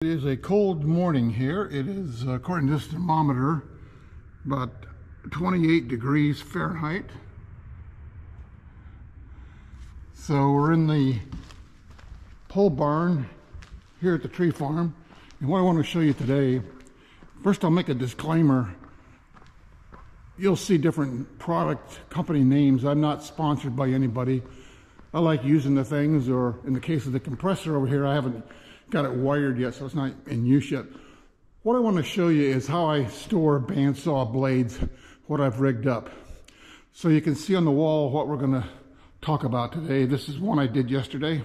It is a cold morning here. It is, according to this thermometer, about 28 degrees Fahrenheit. So we're in the pole barn here at the tree farm. And what I want to show you today, first I'll make a disclaimer. You'll see different product company names. I'm not sponsored by anybody. I like using the things, or in the case of the compressor over here, I haven't got it wired yet, so it's not in use yet. What I want to show you is how I store bandsaw blades, what I've rigged up. So you can see on the wall what we're going to talk about today. This is one I did yesterday.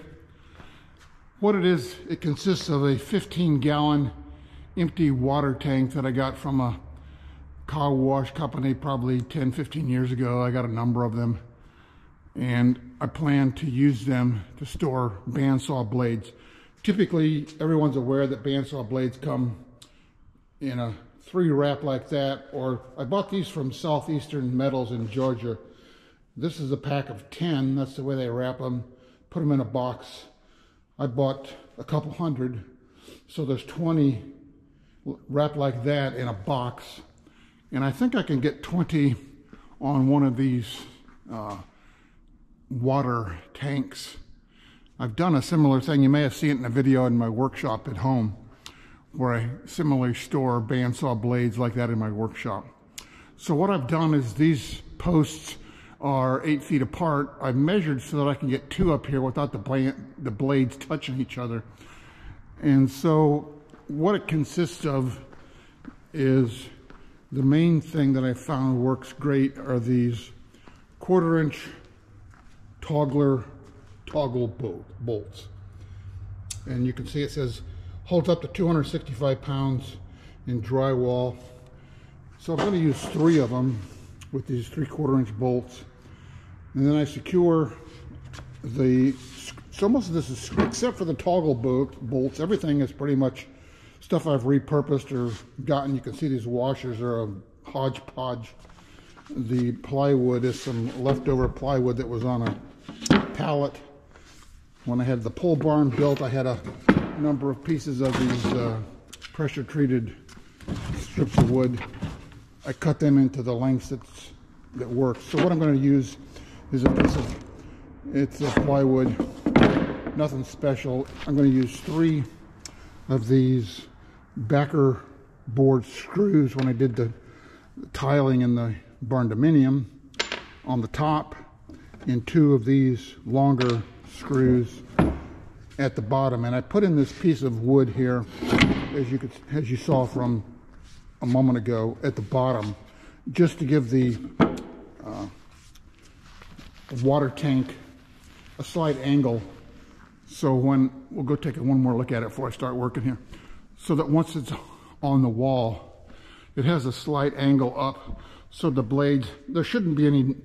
What it is, it consists of a 15-gallon empty water tank that I got from a car wash company probably 10-15 years ago. I got a number of them, and I plan to use them to store bandsaw blades. Typically, everyone's aware that bandsaw blades come in a 3-wrap like that, or I bought these from Southeastern Metals in Georgia. This is a pack of 10. That's the way they wrap them. Put them in a box. I bought a couple hundred, so there's 20 wrapped like that in a box. And I think I can get 20 on one of these water tanks. I've done a similar thing. You may have seen it in a video in my workshop at home, where I similarly store bandsaw blades like that in my workshop. So what I've done is these posts are 8 feet apart. I've measured so that I can get 2 up here without the blades touching each other. And so what it consists of is, the main thing that I found works great are these 1/4-inch toggle bolts. And you can see it says holds up to 265 pounds in drywall. So I'm going to use 3 of them with these 3/4-inch bolts. And then I secure so most of this is, except for the toggle bolts, everything is pretty much stuff I've repurposed or gotten. You can see these washers are a hodgepodge. The plywood is some leftover plywood that was on a pallet. When I had the pole barn built, I had a number of pieces of these pressure treated strips of wood. I cut them into the lengths that work. So what I'm going to use is a piece of, it's a plywood, nothing special. I'm going to use 3 of these backer board screws when I did the tiling in the barn dominium on the top, and 2 of these longer screws at the bottom. And I put in this piece of wood here, as you saw from a moment ago, at the bottom, just to give the water tank a slight angle. So we'll go take one more look at it before I start working here. So that once it's on the wall, it has a slight angle up, so the blade, there shouldn't be any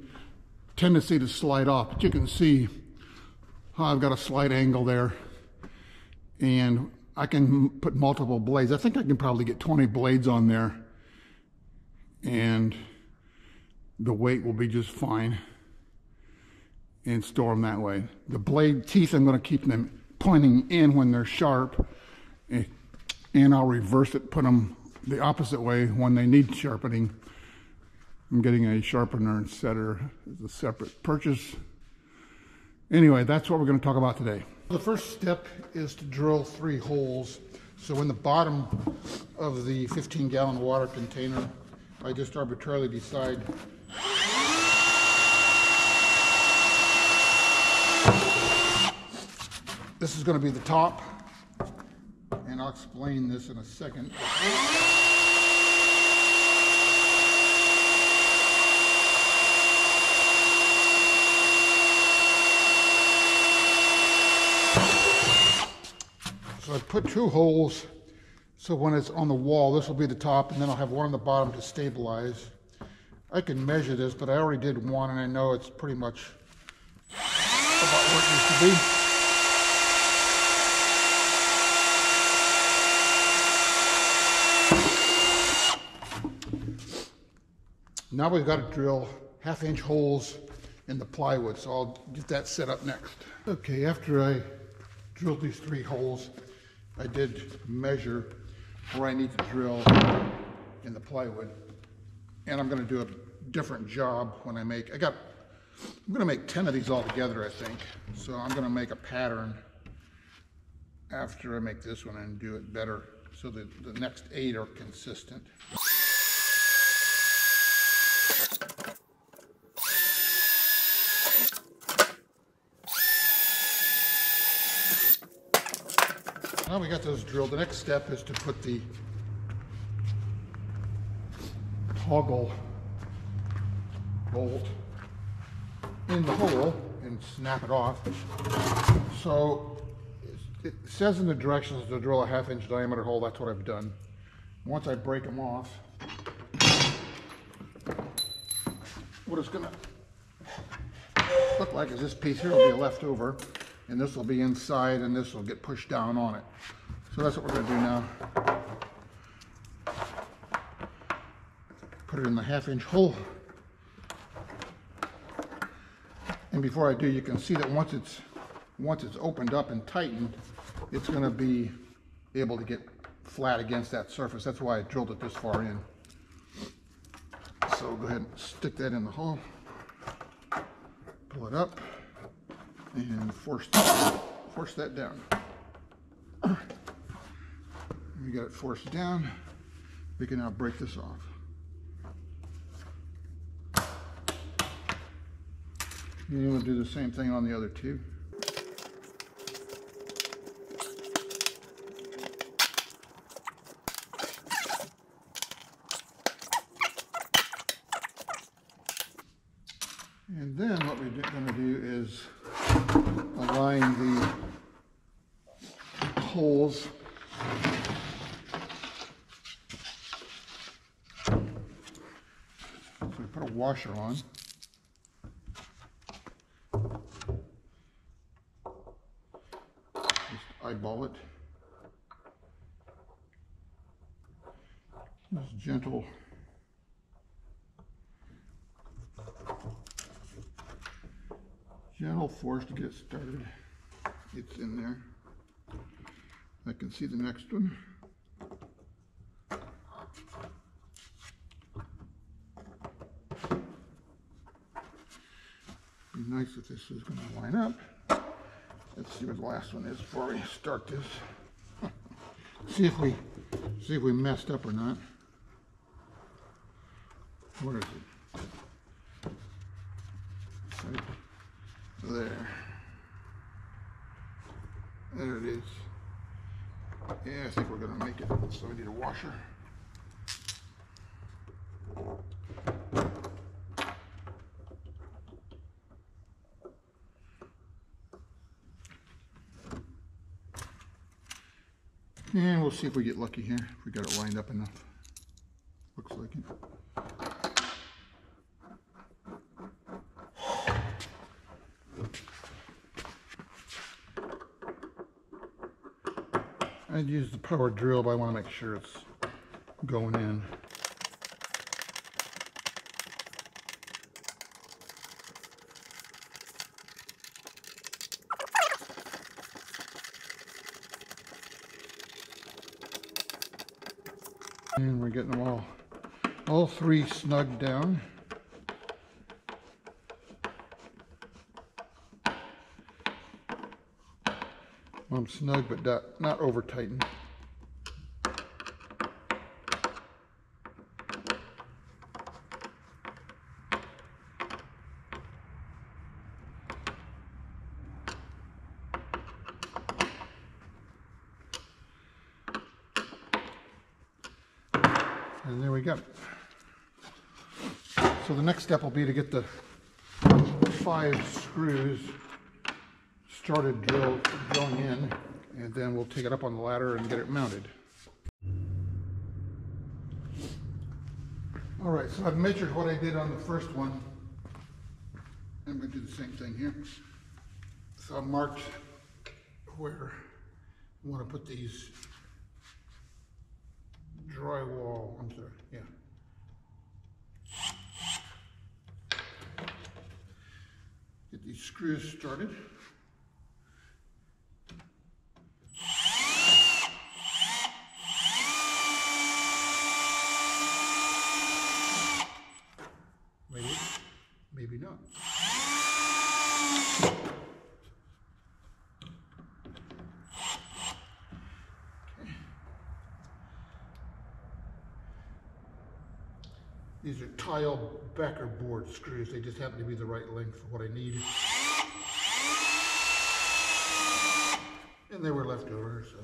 tendency to slide off, but you can see how I've got a slight angle there, and I can put multiple blades. I think I can probably get 20 blades on there, and the weight will be just fine, and store them that way. The blade teeth, I'm going to keep them pointing in when they're sharp, and I'll reverse it, put them the opposite way when they need sharpening. I'm getting a sharpener and setter as a separate purchase. Anyway, that's what we're going to talk about today. The first step is to drill 3 holes. So in the bottom of the 15-gallon water container, I just arbitrarily decide this is going to be the top, and I'll explain this in a second. So I put 2 holes, so when it's on the wall, this will be the top, and then I'll have one on the bottom to stabilize. I can measure this, but I already did one, and I know it's pretty much about where it used to be. Now we've got to drill 1/2-inch holes in the plywood, so I'll get that set up next. Okay, after I drilled these 3 holes, I did measure where I need to drill in the plywood, and I'm going to do a different job when I'm going to make 10 of these all together, I think. So I'm going to make a pattern after I make this one and do it better so that the next 8 are consistent. Now we got those drilled. The next step is to put the toggle bolt in the hole and snap it off. So it says in the directions to drill a 1/2 inch diameter hole. That's what I've done. Once I break them off, what it's going to look like is this piece here will be left over, and this will be inside, and this will get pushed down on it. So that's what we're going to do now. Put it in the 1/2 inch hole. And before I do, you can see that once it's opened up and tightened, it's going to be able to get flat against that surface. That's why I drilled it this far in. So go ahead and stick that in the hole. Pull it up and force that down. We got it forced down. We can now break this off. And we'll do the same thing on the other two. And then what we're going to do is align the holes. So we put a washer on. Just eyeball it. Just gentle. Gentle force to get it started. It's in there. I can see the next one. Be nice if this is going to line up. Let's see what the last one is before we start this. see if we messed up or not. What is it? Right there. There it is. Yeah, I think we're going to make it. So we need a washer. And we'll see if we get lucky here, if we got it lined up enough. Looks like it. I'd use the power drill, but I want to make sure it's going in. And we're getting them all three snugged down. I'm snug, but not over tightened. And there we go. So the next step will be to get the 5 screws started drilling in, and then we'll take it up on the ladder and get it mounted. All right, so I've measured what I did on the first one. I'm going to do the same thing here. So I marked where I want to put these drywall, I'm sorry, yeah. Get these screws started. These are tile backer board screws. They just happen to be the right length for what I need. And they were left over, so.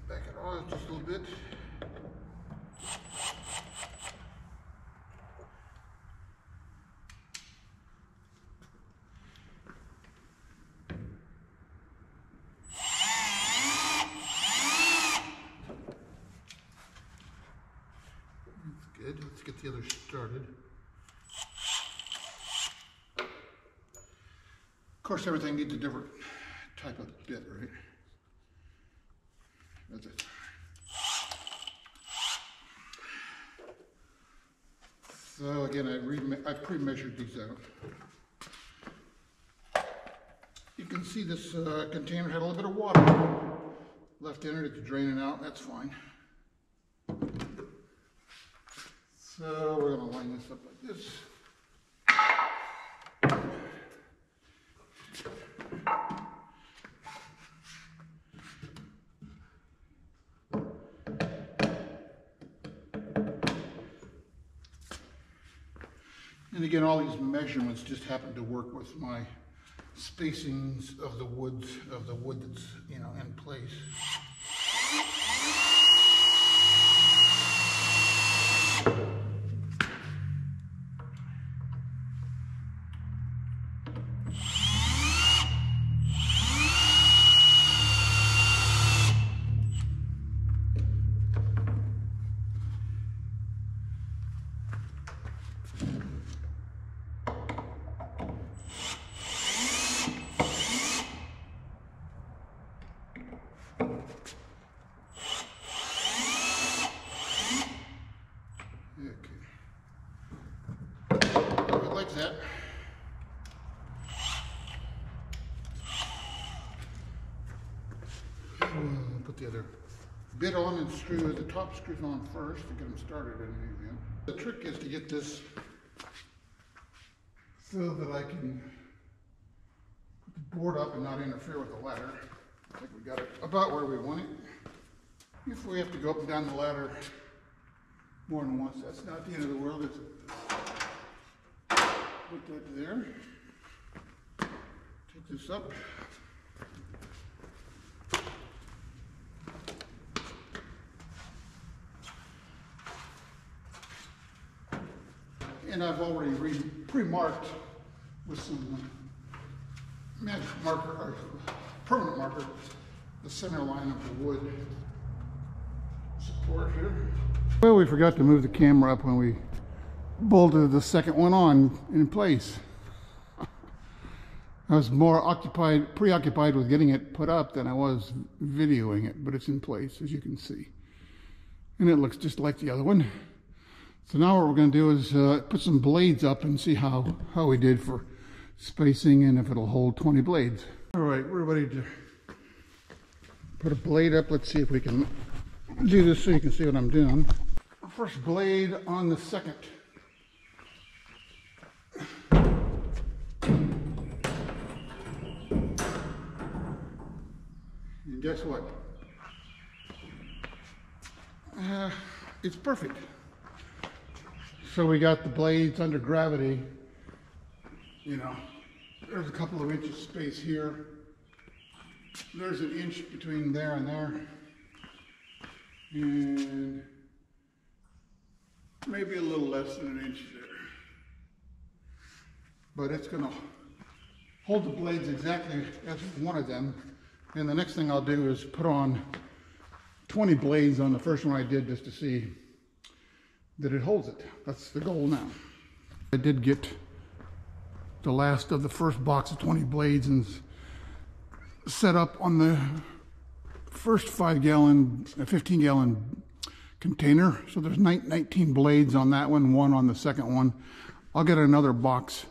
Back it off just a little bit. Good. Let's get the other started. Of course, everything needs a different type of bit, right? That's it. So again, I pre-measured these out. You can see this container had a little bit of water left in it. It's draining out. That's fine. So we're going to line this up like this. And again, all these measurements just happen to work with my spacings of the wood that's, you know, in place. Like that. Put the other bit on and screw the top screws on first to get them started. Anyway. The trick is to get this so that I can put the board up and not interfere with the ladder. I think we got it about where we want it. If we have to go up and down the ladder more than once, that's not the end of the world, is it? Put that there. Take this up. And I've already pre-marked with some magic marker or permanent marker the center line of the wood support here. Well, we forgot to move the camera up when we bolted the second one on in place. I was more preoccupied with getting it put up than I was videoing it, but it's in place, as you can see. And it looks just like the other one. So now what we're going to do is put some blades up and see how we did for spacing and if it'll hold 20 blades. All right, we're ready to put a blade up. Let's see if we can do this so you can see what I'm doing. First blade on the second. And guess what? It's perfect. So we got the blades under gravity. You know, there's a couple of inches space here. There's an inch between there and there. And maybe a little less than an inch there. But it's going to hold the blades exactly as we wanted them. And the next thing I'll do is put on 20 blades on the first one I did just to see that it holds it. That's the goal now. I did get the last of the first box of 20 blades and set up on the first 15-gallon container. So there's 19 blades on that one on the second one. I'll get another box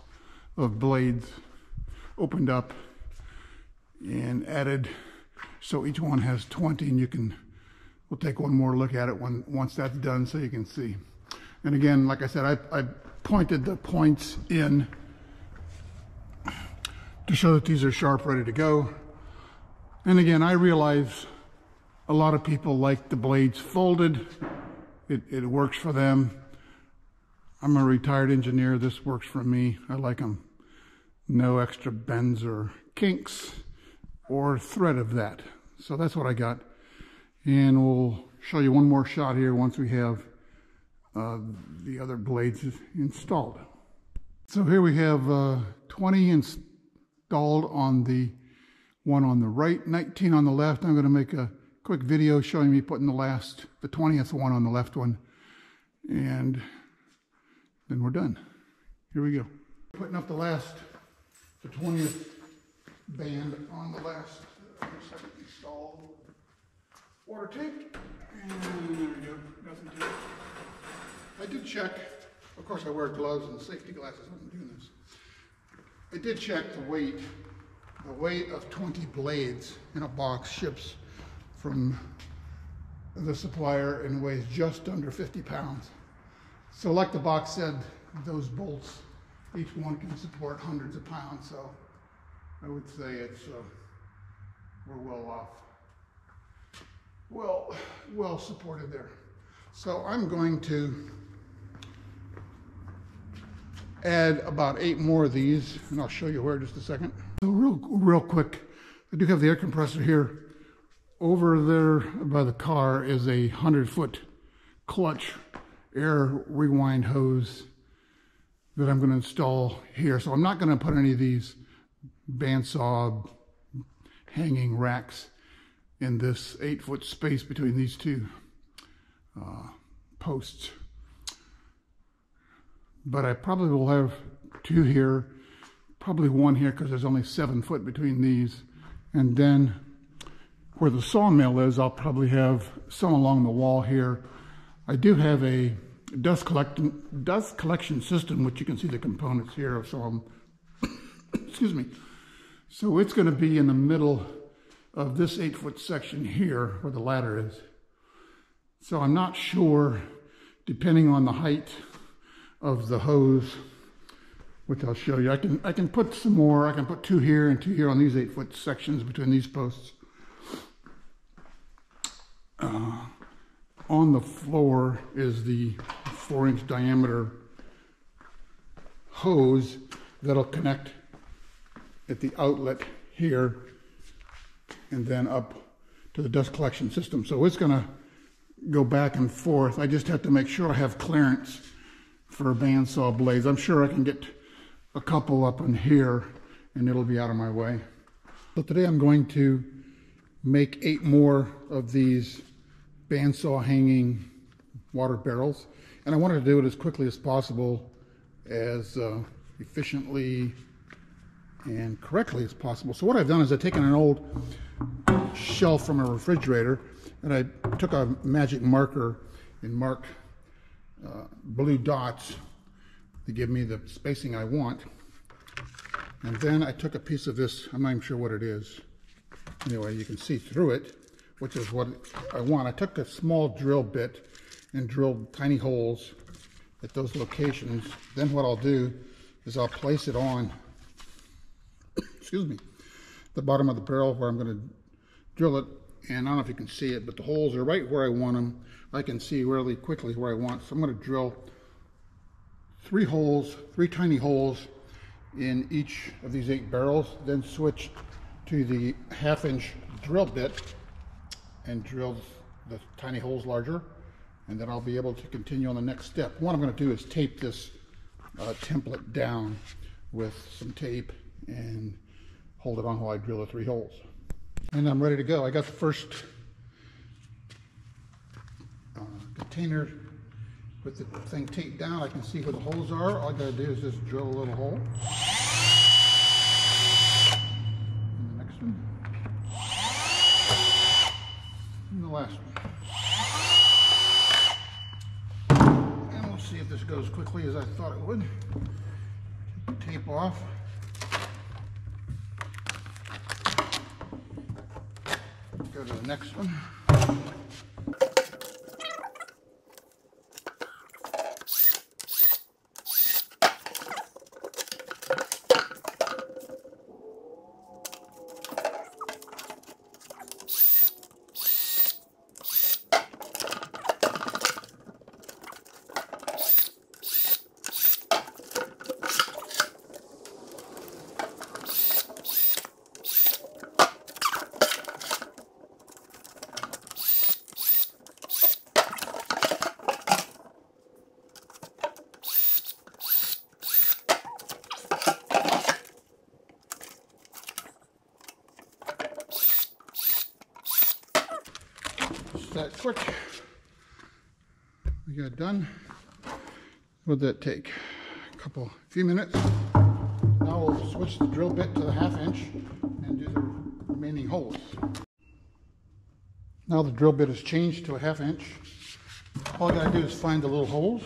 of blades opened up and added so each one has 20, and we'll take one more look at it once that's done so you can see. And again, like I said, I pointed the points in to show that these are sharp, ready to go. And again, I realize A lot of people like the blades folded. It works for them. I'm a retired engineer. This works for me. I like them. No extra bends or kinks or thread of that. So that's what I got. And we'll show you one more shot here once we have the other blades installed. So here we have 20 installed on the one on the right, 19 on the left. I'm going to make a quick video showing me putting the 20th one on the left one. And then we're done. Here we go. Putting up the 20th band on the last second install. Water tape. And there we go. Nothing to it. I did check. Of course, I wear gloves and safety glasses when I'm doing this. I did check the weight. The weight of 20 blades in a box ships from the supplier and weighs just under 50 pounds. So like the box said, those bolts, each one can support hundreds of pounds. So I would say it's we're well off. Well supported there. So I'm going to add about 8 more of these, and I'll show you where in just a second. So real quick, I do have the air compressor here. Over there by the car is a 100-foot clutch air rewind hose that I'm going to install here. So I'm not going to put any of these bandsaw hanging racks in this 8-foot space between these two posts. But I probably will have 2 here, probably 1 here because there's only 7 foot between these. And then where the sawmill is, I'll probably have some along the wall here. I do have a dust collection system, which you can see the components here of some. Excuse me. So it's going to be in the middle of this 8-foot section here where the ladder is. So I'm not sure, depending on the height of the hose, which I'll show you. I can put some more. I can put 2 here and 2 here on these 8-foot sections between these posts. On the floor is the 4-inch diameter hose that'll connect at the outlet here and then up to the dust collection system. So it's going to go back and forth. I just have to make sure I have clearance for bandsaw blades. I'm sure I can get a couple up in here and it'll be out of my way. So today I'm going to make 8 more of these bandsaw hanging water barrels, and I wanted to do it as quickly as possible, as efficiently and correctly as possible. So what I've done is I've taken an old shelf from a refrigerator and I took a magic marker and marked blue dots to give me the spacing I want. And then I took a piece of this, I'm not even sure what it is. Anyway, you can see through it, which is what I want. I took a small drill bit and drilled tiny holes at those locations. Then what I'll do is I'll place it on, excuse me, the bottom of the barrel where I'm going to drill it. And I don't know if you can see it, but the holes are right where I want them. I can see really quickly where I want. So I'm going to drill 3 holes, 3 tiny holes in each of these 8 barrels, then switch to the 1/2-inch drill bit and drill the tiny holes larger, and then I'll be able to continue on the next step. What I'm going to do is tape this template down with some tape and hold it on while I drill the 3 holes. And I'm ready to go. I got the first container with the thing taped down. I can see where the holes are. All I got to do is just drill a little hole. And the next one. And the last one. And we'll see if this goes quickly as I thought it would. Take the tape off. Go to the next one. that quick. We got it done. What did that take? A few minutes. Now we'll switch the drill bit to the 1/2 inch and do the remaining holes. Now the drill bit is changed to a 1/2 inch. All I gotta do is find the little holes.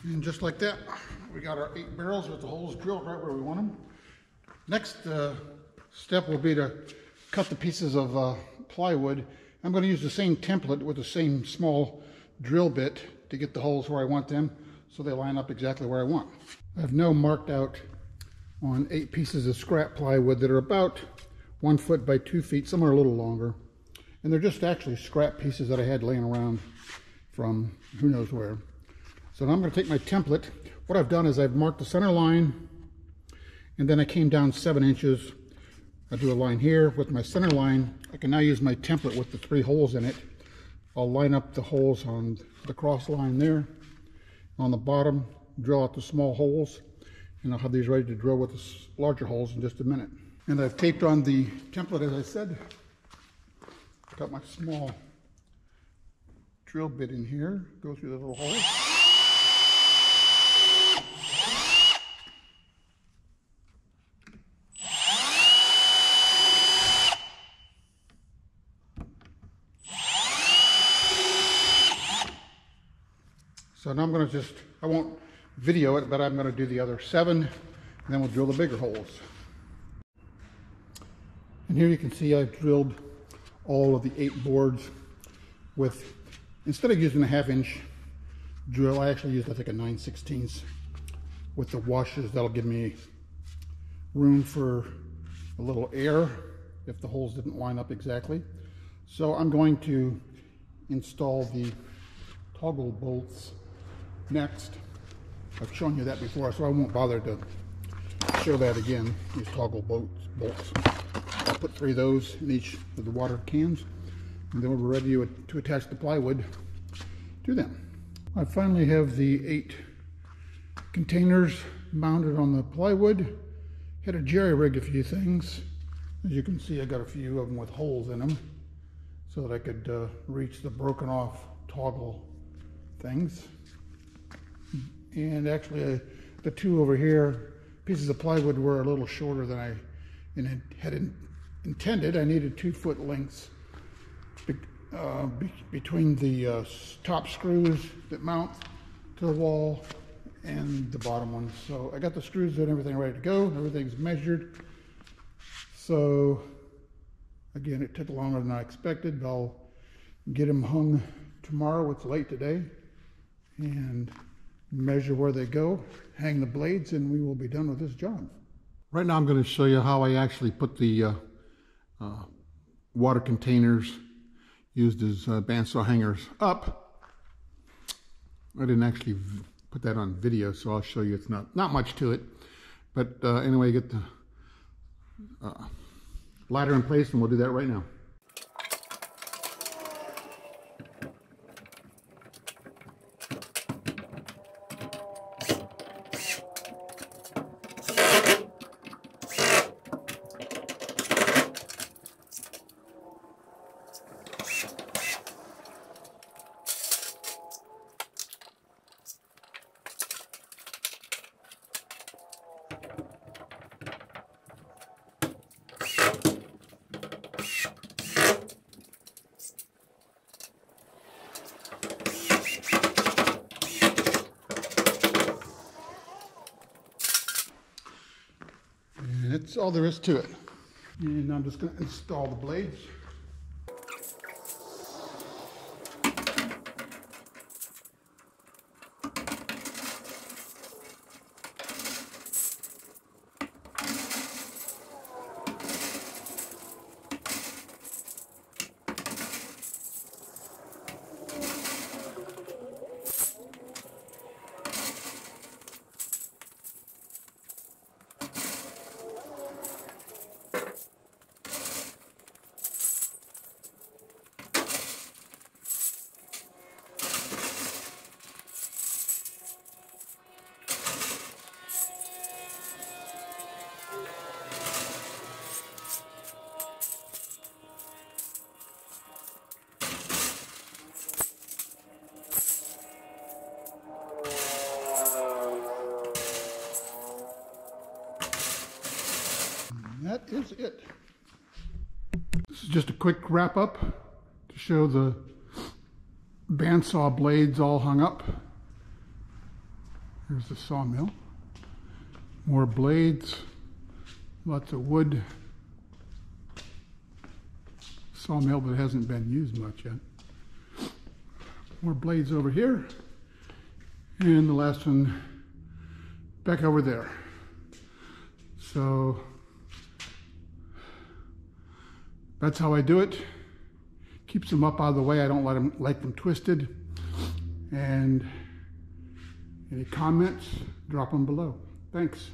And just like that, we got our 8 barrels with the holes drilled right where we want them. Next step will be to cut the pieces of plywood. I'm going to use the same template with the same small drill bit to get the holes where I want them so they line up exactly where I want. I've now marked out on 8 pieces of scrap plywood that are about 1 foot by 2 feet. Some are a little longer. And they're just actually scrap pieces that I had laying around from who knows where. So now I'm going to take my template. What I've done is I've marked the center line, and then I came down 7 inches. I do a line here with my center line. I can now use my template with the 3 holes in it. I'll line up the holes on the cross line there. On the bottom, drill out the small holes, and I'll have these ready to drill with the larger holes in just a minute. And I've taped on the template, as I said. Got my small drill bit in here, go through the little hole. So now I'm going to I won't video it, but I'm going to do the other 7, and then we'll drill the bigger holes. And here you can see I've drilled all of the 8 boards with, instead of using a 1/2 inch drill, I actually used, I think, a 9/16 with the washers. That'll give me room for a little air if the holes didn't line up exactly. So I'm going to install the toggle bolts next. I've shown you that before, so I won't bother to show that again, these toggle bolts. I'll put 3 of those in each of the water cans, and then we're ready to attach the plywood to them. I finally have the 8 containers mounted on the plywood. Had to jerry-rig a few things. As you can see, I got a few of them with holes in them so that I could reach the broken off toggle things. And actually the 2 over here, pieces of plywood, were a little shorter than I had intended. I needed 2-foot lengths between the top screws that mount to the wall and the bottom ones. So I got the screws and everything ready to go. Everything's measured. So again, it took longer than I expected, but I'll get them hung tomorrow. It's late today. And measure where they go, hang the blades, and we will be done with this job. Right now I'm going to show you how I actually put the water containers used as bandsaw hangers up. I didn't actually put that on video, so I'll show you. It's not much to it, but anyway, get the ladder in place, and we'll do that right now. That's all there is to it. And I'm just going to install the blades. That is it. This is just a quick wrap up to show the bandsaw blades all hung up. Here's the sawmill. More blades, lots of wood. Sawmill that hasn't been used much yet. More blades over here. And the last one back over there. So that's how I do it. Keeps them up out of the way. I don't like them twisted. And any comments, drop them below. Thanks.